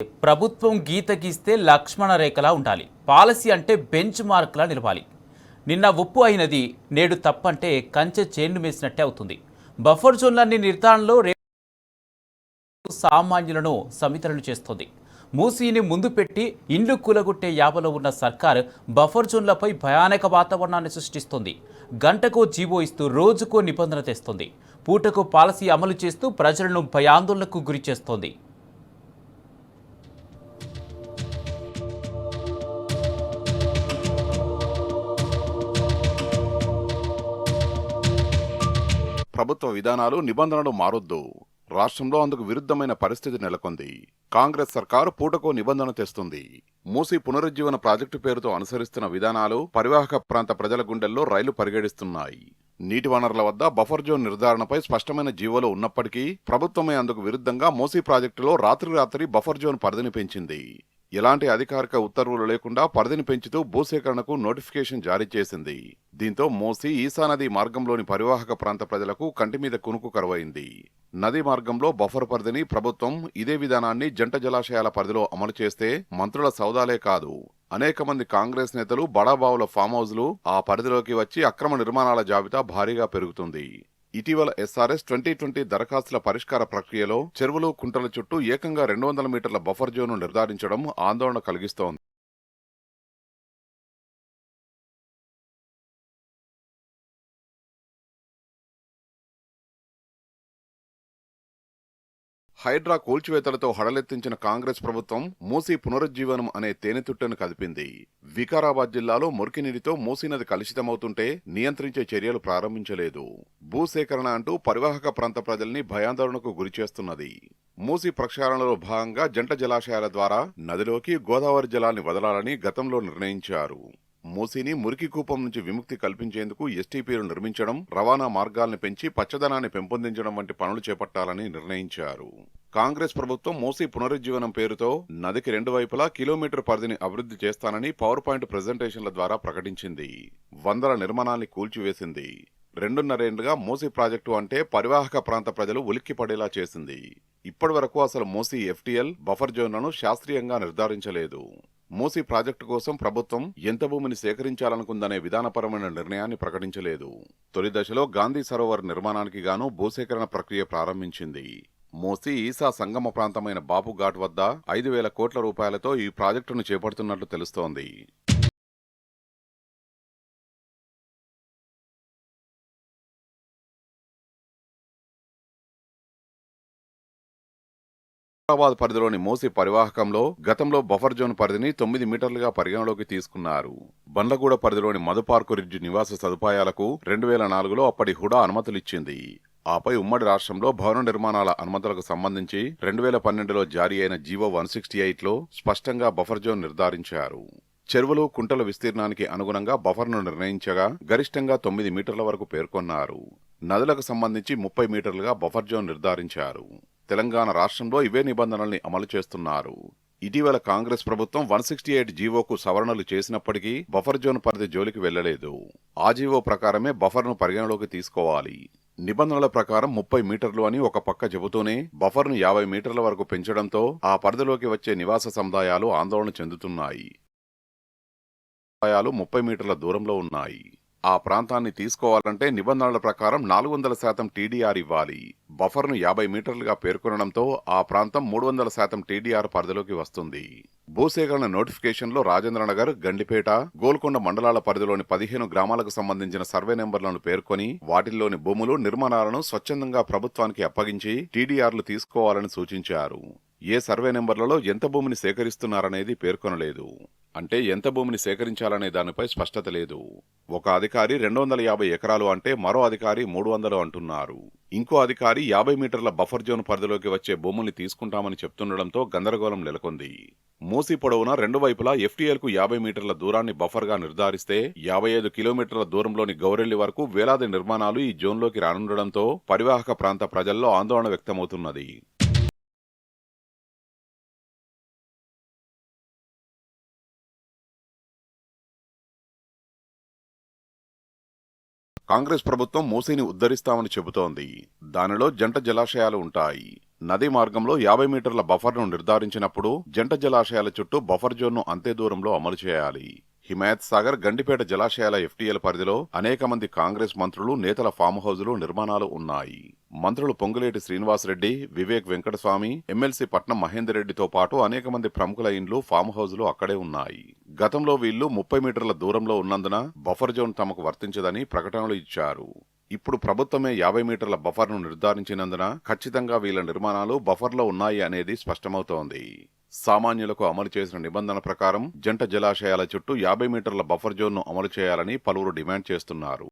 ప్రభుత్వం గీత గీస్తే లక్ష్మణ రేఖలా ఉండాలి. పాలసీ అంటే బెంచ్ మార్క్లా నిలవాలి. నిన్న ఒప్పు అయినది నేడు తప్పంటే కంచె చేన్ను వేసినట్టే అవుతుంది. బఫర్ జోన్లన్నీ నిర్ధారణలో సామాన్యులను సమితులను చేస్తోంది. మూసీని ముందు పెట్టి ఇండ్లు కూలగొట్టే యావలో ఉన్న సర్కార్ బఫర్ జోన్లపై భయానక వాతావరణాన్ని సృష్టిస్తోంది. గంటకో జీవో ఇస్తూ రోజుకో నిబంధన తెస్తోంది. పూటకు పాలసీ అమలు చేస్తూ ప్రజలను భయాందోళనకు గురి చేస్తోంది. ప్రభుత్వ విధానాలు నిబంధనలు మారొద్దు. రాష్ట్రంలో అందుకు విరుద్ధమైన పరిస్థితి నెలకొంది. కాంగ్రెస్ సర్కారు పూటకో నిబంధన తెస్తుంది. మూసీ పునరుజ్జీవన ప్రాజెక్టు పేరుతో అనుసరిస్తున్న విధానాలు పరివాహక ప్రాంత ప్రజల గుండెల్లో రైలు పరిగెడిస్తున్నాయి. నీటి వనరుల వద్ద బఫర్ జోన్ నిర్ధారణపై స్పష్టమైన జీవోలు ఉన్నప్పటికీ ప్రభుత్వమే అందుకు విరుద్ధంగా మూసీ ప్రాజెక్టులో రాత్రి బఫర్ జోన్ పరిధిని పెంచింది. ఎలాంటి అధికారిక ఉత్తర్వులు లేకుండా పరిధిని పెంచుతూ భూసేకరణకు నోటిఫికేషన్ జారీ చేసింది. దీంతో మూసీ ఈశానది మార్గంలోని పరివాహక ప్రాంత ప్రజలకు కంటిమీద కునుకు కరువైంది. నదీ మార్గంలో బఫర్ పరిధిని ప్రభుత్వం ఇదే విధానాన్ని జంట జలాశయాల పరిధిలో అమలు చేస్తే మంత్రుల సౌదాలే కాదు, అనేక మంది కాంగ్రెస్ నేతలు బడాబావుల ఫామ్ హౌజ్లు ఆ పరిధిలోకి వచ్చి అక్రమ నిర్మాణాల జాబితా భారీగా పెరుగుతుంది. ఇటీవల SRS 2020 దరఖాస్తుల పరిష్కార ప్రక్రియలో చెరువులు, కుంటల చుట్టూ ఏకంగా 200 మీటర్ల బఫర్ జోన్ను నిర్ధారించడం ఆందోళన కలిగిస్తోంది. హైడ్రా కూల్చివేతలతో హడలెత్తించిన కాంగ్రెస్ ప్రభుత్వం మూసీ పునరుజ్జీవనం అనే తేనెతుట్టెను కదిపింది. వికారాబాద్ జిల్లాలో మురికి నీటితో మూసీ నది కలుషితమవుతుంటే నియంత్రించే చర్యలు ప్రారంభించలేదు. భూసేకరణ అంటూ పరివాహక ప్రాంత ప్రజల్ని భయాందోళనకు గురిచేస్తున్నది. మూసీ ప్రక్షాళనలో భాగంగా జంట జలాశయాల ద్వారా నదిలోకి గోదావరి జలాన్ని వదలాలని గతంలో నిర్ణయించారు. మూసీని మురికి కూపం నుంచి విముక్తి కల్పించేందుకు STPలు నిర్మించడం, రవాణా మార్గాల్ని పెంచి పచ్చదనాన్ని పెంపొందించడం వంటి పనులు చేపట్టాలని నిర్ణయించారు. కాంగ్రెస్ ప్రభుత్వం మూసీ పునరుజ్జీవనం పేరుతో నదికి 2 వైపులా కిలోమీటర్ పరిధిని అభివృద్ధి చేస్తానని పవర్ పాయింట్ ప్రెజెంటేషన్ల ద్వారా ప్రకటించింది. వందల నిర్మాణాల్ని కూల్చివేసింది. 2.5 ఏళ్లుగా మూసీ ప్రాజెక్టు అంటే పరివాహక ప్రాంత ప్రజలు ఉలిక్కిపడేలా చేసింది. ఇప్పటి వరకు అసలు మూసీ FTL, బఫర్ జోన్లను శాస్త్రీయంగా నిర్ధారించలేదు. మూసీ ప్రాజెక్టు కోసం ప్రభుత్వం ఎంత భూమిని సేకరించాలనుకుందనే విధానపరమైన నిర్ణయాన్ని ప్రకటించలేదు. తొలి దశలో గాంధీ సరోవర్ నిర్మాణానికి గాను భూసేకరణ ప్రక్రియ ప్రారంభించింది. మూసీ ఈసా సంగమ ప్రాంతమైన బాపుఘాట్ వద్ద 5,000 కోట్ల రూపాయలతో ఈ ప్రాజెక్టును చేపడుతున్నట్లు తెలుస్తోంది. హైదరాబాద్ పరిధిలోని మూసీ పరివాహకంలో గతంలో బఫర్ జోన్ పరిధిని 9 మీటర్లుగా పరిగణలోకి తీసుకున్నారు. బండ్లగూడ పరిధిలోని మధుపార్కు రిడ్జ్ నివాస సదుపాయాలకు 2004లో అప్పటి హుడా అనుమతులిచ్చింది. ఆపై ఉమ్మడి రాష్ట్రంలో భవన నిర్మాణాల అనుమతులకు సంబంధించి 2012లో జారీ అయిన జీవో 168లో స్పష్టంగా బఫర్ జోన్ నిర్ధారించారు. చెరువులు, కుంటల విస్తీర్ణానికి అనుగుణంగా బఫర్ను నిర్ణయించగా గరిష్టంగా 9 మీటర్ల వరకు పేర్కొన్నారు. నదులకు సంబంధించి 30 మీటర్లుగా బఫర్ జోన్ నిర్ధారించారు. తెలంగాణ రాష్ట్రంలో ఇవే నిబంధనల్ని అమలు చేస్తున్నారు. ఇటీవల కాంగ్రెస్ ప్రభుత్వం 168 జీవోకు సవరణలు చేసినప్పటికీ బఫర్ జోన్ పరిధి జోలికి వెళ్లలేదు. ఆ జీవో ప్రకారమే బఫర్ను పరిగణలోకి తీసుకోవాలి. నిబంధనల ప్రకారం 30 మీటర్లు అని ఒక పక్క చెబుతూనే బఫర్ను 50 మీటర్ల వరకు పెంచడంతో ఆ పరిధిలోకి వచ్చే నివాస సముదాయాలు ఆందోళన చెందుతున్నాయి. 30 మీటర్ల దూరంలో ఉన్నాయి. ఆ ప్రాంతాన్ని తీసుకోవాలంటే నిబంధనల ప్రకారం 400% TDR ఇవ్వాలి. బఫర్ను 50 మీటర్లుగా పేర్కొనడంతో ఆ ప్రాంతం 300% TDR పరిధిలోకి వస్తుంది. భూసేకరణ నోటిఫికేషన్లో రాజేంద్రనగర్, గండిపేట, గోల్కొండ మండలాల పరిధిలోని 15 గ్రామాలకు సంబంధించిన సర్వే నెంబర్లను పేర్కొని వాటిల్లోని భూములు, నిర్మాణాలను స్వచ్ఛందంగా ప్రభుత్వానికి అప్పగించి TDRలు తీసుకోవాలని సూచించారు. ఏ సర్వే నెంబర్లలో ఎంత భూమిని సేకరిస్తున్నారనేది పేర్కొనలేదు. అంటే ఎంత భూమిని సేకరించాలనే దానిపై స్పష్టత లేదు. ఒక అధికారి 250 ఎకరాలు అంటే మరో అధికారి 300 అంటున్నారు. ఇంకో అధికారి 50 మీటర్ల బఫర్ జోన్ పరిధిలోకి వచ్చే భూముల్ని తీసుకుంటామని చెప్తుండడంతో గందరగోళం నెలకొంది. మూసీ పొడవునా 2 వైపులా FTLకు 50 మీటర్ల దూరాన్ని బఫర్గా నిర్ధారిస్తే 55 కిలోమీటర్ల దూరంలోని గౌరెల్లి వరకు వేలాది నిర్మాణాలు ఈ జోన్లోకి రానుండడంతో పరివాహక ప్రాంత ప్రజల్లో ఆందోళన వ్యక్తమవుతున్నది. కాంగ్రెస్ ప్రభుత్వం మూసీని ఉద్ధరిస్తామని చెబుతోంది. దానిలో జంట జలాశయాలు ఉంటాయి. నదీ మార్గంలో 50 మీటర్ల బఫర్ను నిర్ధారించినప్పుడు జంట జలాశయాల చుట్టూ బఫర్ జోన్ను అంతే దూరంలో అమలు చేయాలి. హిమాయత్ సాగర్, గండిపేట జలాశయాల ఎఫ్టీఎల్ పరిధిలో అనేక మంది కాంగ్రెస్ మంత్రులు, నేతల ఫామ్ హౌజులు, నిర్మాణాలు ఉన్నాయి. మంత్రులు పొంగులేటి శ్రీనివాసరెడ్డి, వివేక్ వెంకటస్వామి, ఎమ్మెల్సీ పట్నం మహేందర్ రెడ్డితో పాటు అనేక మంది ప్రముఖుల ఇండ్లు, ఫామ్ హౌజులు అక్కడే ఉన్నాయి. గతంలో వీళ్లు 30 మీటర్ల దూరంలో ఉన్నందున బఫర్ జోన్ తమకు వర్తించదని ప్రకటనలు ఇచ్చారు. ఇప్పుడు ప్రభుత్వమే 50 మీటర్ల బఫర్ను నిర్ధారించినందున ఖచ్చితంగా వీళ్ల నిర్మాణాలు బఫర్లో ఉన్నాయి అనేది స్పష్టమవుతోంది. సామాన్యులకు అమలు చేసిన నిబంధన ప్రకారం జంట జలాశయాల చుట్టూ 50 మీటర్ల బఫర్ జోన్ను అమలు చేయాలని పలువురు డిమాండ్ చేస్తున్నారు.